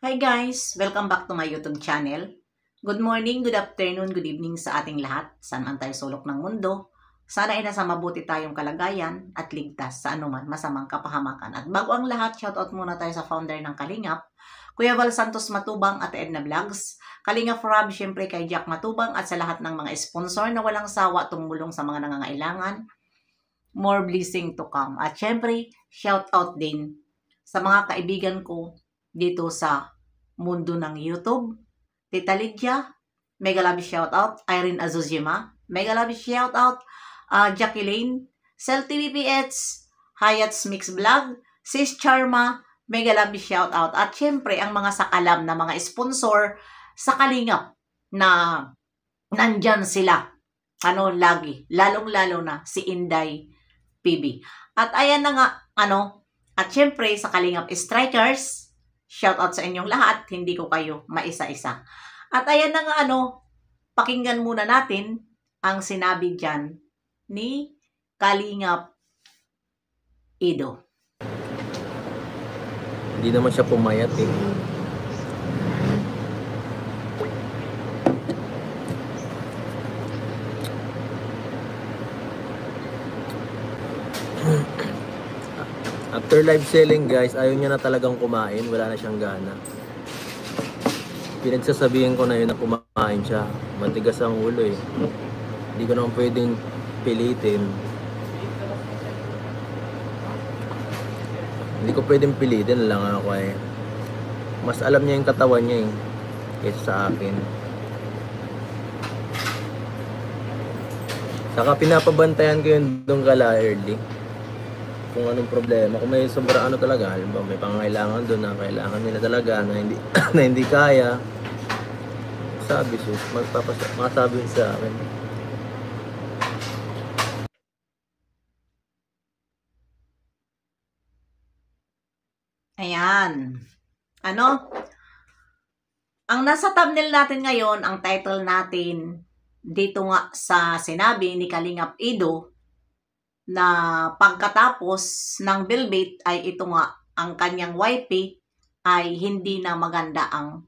Hi guys! Welcome back to my YouTube channel. Good morning, good afternoon, good evening sa ating lahat. Saan man tayo sulok ng mundo. Sana ay nasa mabuti tayong kalagayan at ligtas sa anuman masamang kapahamakan. At bago ang lahat, shoutout muna tayo sa founder ng Kalingap, Kuya Val Santos Matubang at Edna Vlogs. Kalingap Rob, syempre kay Jack Matubang at sa lahat ng mga sponsor na walang sawa tumulong sa mga nangangailangan. More blessing to come. At syempre, shoutout din sa mga kaibigan ko dito sa mundo ng YouTube. Tita Lydia, mega love shoutout. Irene Azuzima, mega love shoutout. Jackie Lane, Cel TVPH, Hayat's Mix Vlog, Sis Charma, mega love shoutout. At syempre, ang mga sakalam na mga sponsor sa Kalingap na nandyan sila. Lagi. Lalong-lalo na si Inday PB. At ayan na nga, at syempre sa Kalingap Strikers, shoutout sa inyong lahat, hindi ko kayo maisa-isa. At ayan na nga pakinggan muna natin ang sinabi dyan ni Kalingap Ido. Hindi naman siya pumayat eh. After live selling guys, ayaw niya na talagang kumain. Wala na siyang gana. Pinagsasabihin ko na yun na kumain siya. Matigas ang ulo eh. Hindi ko naman pwedeng pilitin. Hindi ko pwedeng pilitin lang ako eh. Mas alam niya yung katawan niya eh. Kaysa sa akin. Saka pinapabantayan ko yun doon kala early. Kung anong problema, kung may sobra talaga, halimbawa may pangangailangan doon na kailangan nila talaga na hindi na hindi kaya, sabi sus, masabi sa akin. Ayan. Ang nasa thumbnail natin ngayon, ang title natin dito nga sa sinabi ni Kalingap Ido na pagkatapos ng Bilbit ay ito nga ang kanyang wifey ay hindi na maganda ang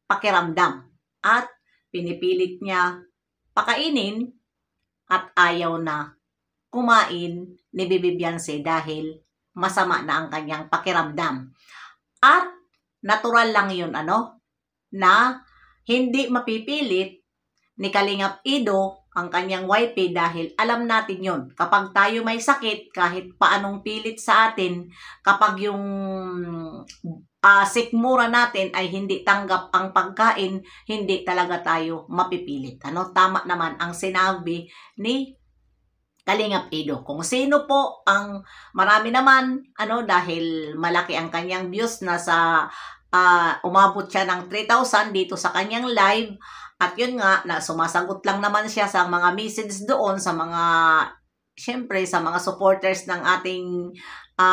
pakiramdam at pinipilit niya pakainin at ayaw na kumain ni Bibi Beyonce dahil masama na ang kanyang pakiramdam. At natural lang yun na hindi mapipilit ni Kalingap Ido ang kanyang wifey dahil alam natin yon. Kapag tayo may sakit, kahit paanong pilit sa atin, kapag yung sikmura natin ay hindi tanggap ang pagkain, hindi talaga tayo mapipilit. Tama naman ang sinabi ni Kalingap Ido. Kung sino po ang marami naman, dahil malaki ang kanyang views na sa umabot siya ng 3,000 dito sa kanyang live. At yun nga, na sumasagot lang naman siya sa mga message doon, sa mga, syempre, sa mga supporters ng ating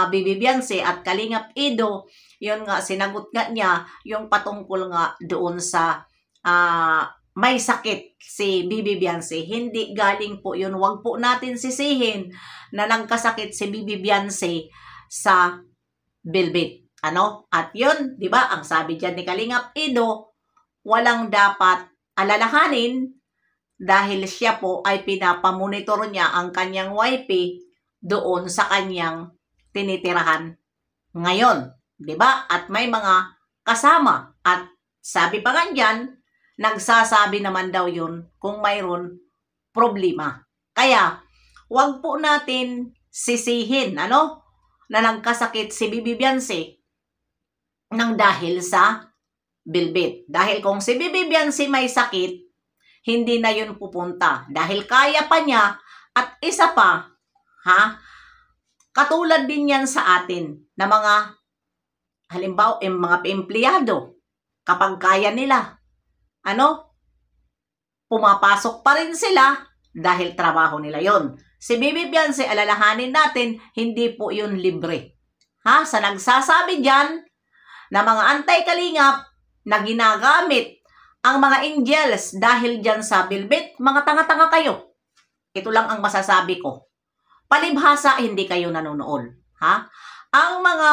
Bibi Beyonce at Kalingap Ido. Yun nga, sinagot nga niya yung patungkol nga doon sa may sakit si Bibi Beyonce. Hindi galing po yun. Huwag po natin sisihin na nagkasakit si Bibi Beyonce sa Bilbit. At yun, di ba, ang sabi dyan ni Kalingap Ido, walang dapat alalahanin dahil siya po ay pinapamonitor niya ang kanyang wifey doon sa kanyang tinitirahan ngayon. Diba? At may mga kasama. At sabi pa nga dyan, nagsasabi naman daw yun kung mayroon problema. Kaya, huwag po natin sisihin, na nagkasakit si Bibi Beyonce nang dahil sa Bilbit. Dahil kung si Bibi Beyonce may sakit, hindi na yun pupunta. Dahil kaya pa niya at isa pa, katulad din yan sa atin na mga, halimbawa, mga empleyado, kapag kaya nila, pumapasok pa rin sila dahil trabaho nila yon. Si Bibi Beyonce, alalahanin natin, hindi po yun libre. Sa nagsasabi dyan na mga anti-kalingap, na ginagamit ang mga angels dahil dyan sa Bilbit, mga tanga-tanga kayo. Ito lang ang masasabi ko. Palibhasa, hindi kayo nanonood. Ang mga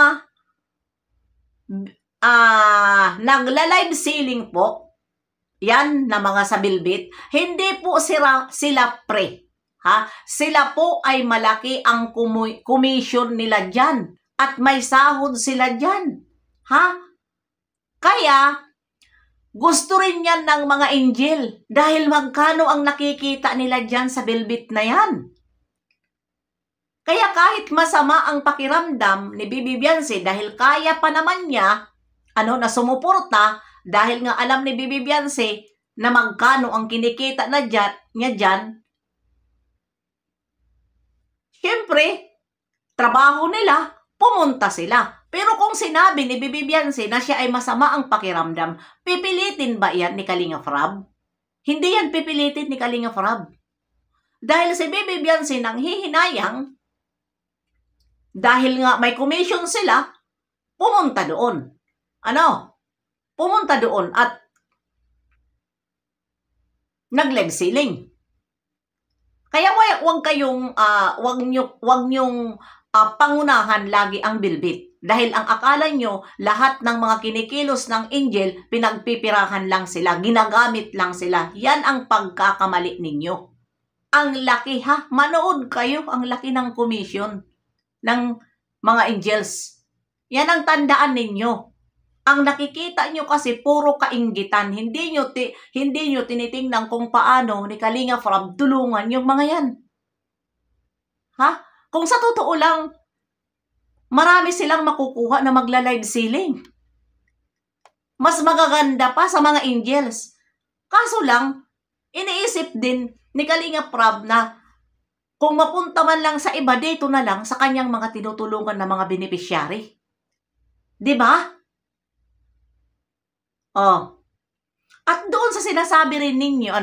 nagla-live selling po, yan na mga sa Bilbit, hindi po sila pre. Ha? Sila po ay malaki ang commission nila dyan at may sahod sila dyan. Ha? Kaya, gusto rin yan ng mga angel dahil magkano ang nakikita nila dyan sa Bilbit na yan. Kaya kahit masama ang pakiramdam ni Bibi Bianci dahil kaya pa naman niya, na sumuporta, dahil nga alam ni Bibi Bianci na magkano ang kinikita niya dyan, siyempre, trabaho nila, pumunta sila. Pero kung sinabi ni Bibi Bianci na siya ay masama ang pakiramdam, pipilitin ba yan ni Kalingap Rab? Hindi yan pipilitin ni Kalingap Rab. Dahil si Bibi Bianci nang hihinayang, dahil nga may commission sila, pumunta doon. Pumunta doon at nag-live selling. Kaya wag nyong pangunahan lagi ang Bilbit. Dahil ang akala nyo, lahat ng mga kinikilos ng angel, pinagpipirahan lang sila, ginagamit lang sila. Yan ang pagkakamali ninyo. Ang laki ha, manood kayo, ang laki ng commission ng mga angels. Yan ang tandaan ninyo. Ang nakikita nyo kasi puro kainggitan. Hindi nyo tinitingnan kung paano ni Kalingap Rab tulungan yung mga yan. Ha? Kung sa totoo lang, marami silang makukuha na magla-live selling. Mas magaganda pa sa mga angels. Kaso lang, iniisip din ni Kalingap Rab na kung mapunta man lang sa iba, dito na lang sa kanyang mga tinutulungan na mga beneficiary. Diba? At doon sa sinasabi rin ninyo,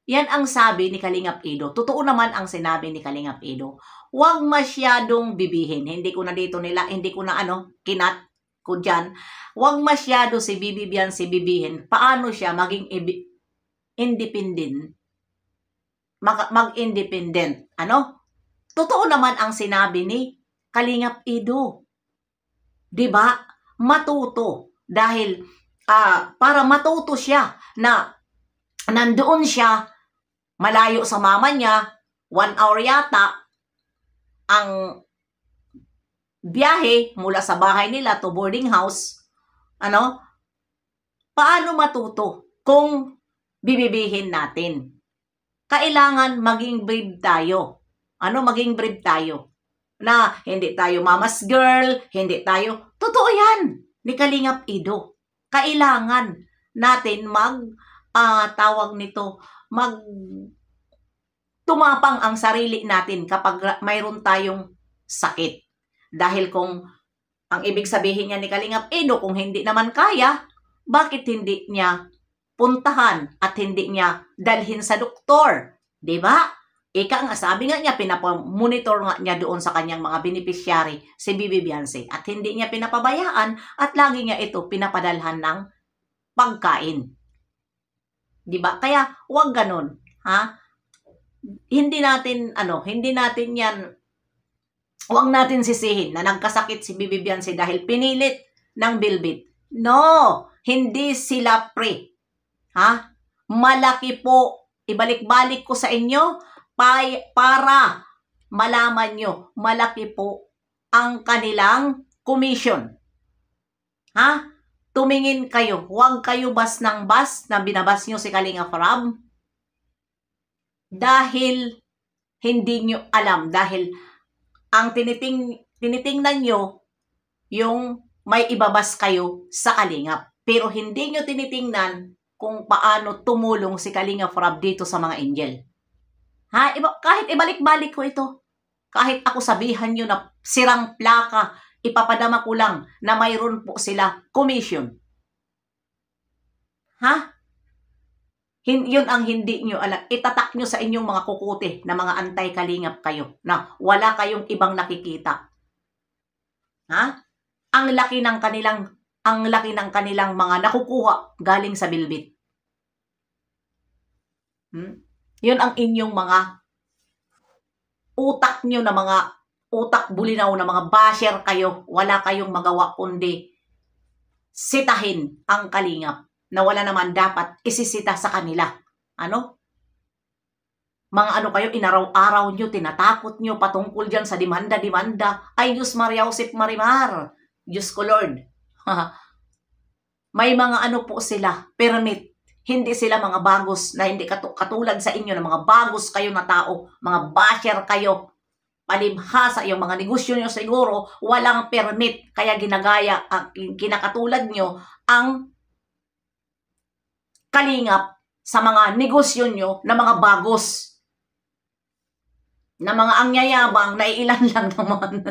yan ang sabi ni Kalingap Edo. Totoo naman ang sinabi ni Kalingap Edo. Huwag masyadong bibihin. Hindi ko na kinat ko dyan. Huwag masyado si Bibi Bianci bibihin. Paano siya maging independent? Mag-independent. Totoo naman ang sinabi ni Kalingap Edo. Diba? Matuto. Dahil, para matuto siya na nandoon siya, malayo sa mama niya, 1 hour yata, ang biyahe mula sa bahay nila to boarding house, paano matuto kung bibibihin natin? Kailangan maging brave tayo. Maging brave tayo? Na hindi tayo mama's girl, hindi tayo. Totoo yan ni Kalingap Edo. Kailangan natin tumapang ang sarili natin kapag mayroon tayong sakit. Dahil kung ang ibig sabihin niya ni Kalingap Edo, kung hindi naman kaya, bakit hindi niya puntahan at hindi niya dalhin sa doktor? Diba? Ika nga, sabi nga niya, pinapamonitor nga niya doon sa kanyang mga beneficiary, si Bibi Bianci. At hindi niya pinapabayaan at lagi niya ito pinapadalhan ng pagkain. Diba? Kaya, huwag ganun. Ha? Hindi natin yan, huwag natin sisihin na nagkasakit si Bibi Bianci dahil pinilit ng Bilbit. No! Hindi sila pre. Ha? Malaki po. Ibalik-balik ko sa inyo para malaman nyo, malaki po ang kanilang commission. Ha? Tumingin kayo. Huwag kayo bas ng bas na binabas nyo si Kalingap Rab. Dahil hindi nyo alam. Dahil ang tinitingnan nyo yung may ibabas kayo sa Kalingap. Pero hindi nyo tinitingnan kung paano tumulong si Kalingap Rab dito sa mga angel. Ha? Kahit ibalik-balik ko ito. Kahit ako sabihan nyo na sirang plaka, ipapadama ko lang na mayroon po sila commission. Ha? Yun ang hindi nyo alam. Itatak nyo sa inyong mga kukuti na mga antay-kalingap kayo na wala kayong ibang nakikita. Ha? Ang laki ng kanilang mga nakukuha galing sa Bilbit. Yun ang inyong mga utak nyo na mga utak bulinaw na mga basher kayo. Wala kayong magawa kundi sitahin ang Kalingap na wala naman dapat isisita sa kanila. Ano? Mga ano kayo, inaraw-araw nyo, tinatakot nyo patungkol dyan sa demanda-demanda. Ay, Diyos Maria Josep Marimar. Diyos ko Lord. May mga ano po sila, permit. Hindi sila mga bagos na hindi katulad sa inyo na mga bagos kayo na tao, mga basher kayo. Palibhasa yung mga negosyo nyo siguro, walang permit. Kaya ginagaya, kinakatulad nyo ang Kalingap sa mga negosyo nyo na mga bagos. Na mga angyayabang na ilan lang naman.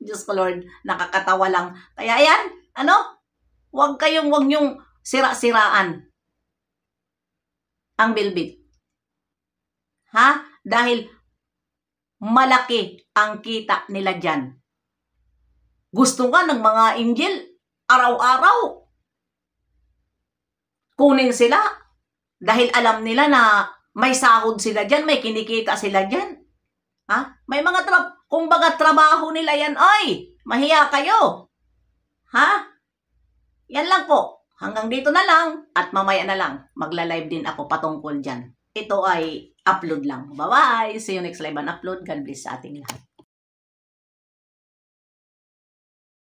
Diyos ko Lord, nakakatawa lang. Kaya yan, ano? Huwag nyong sira-siraan ang Bilbid. Ha? Dahil malaki ang kita nila dyan. Gusto nga ng mga angel, araw-araw, kunin sila. Dahil alam nila na may sahod sila dyan, may kinikita sila dyan. Ha? May mga kumbaga trabaho nila yan. Ay, mahiya kayo. Ha? Yan lang po. Hanggang dito na lang. At mamaya na lang, magla-live din ako patungkol dyan. Ito ay upload lang. Bye-bye. See you next live and upload. God bless sa ating lahat.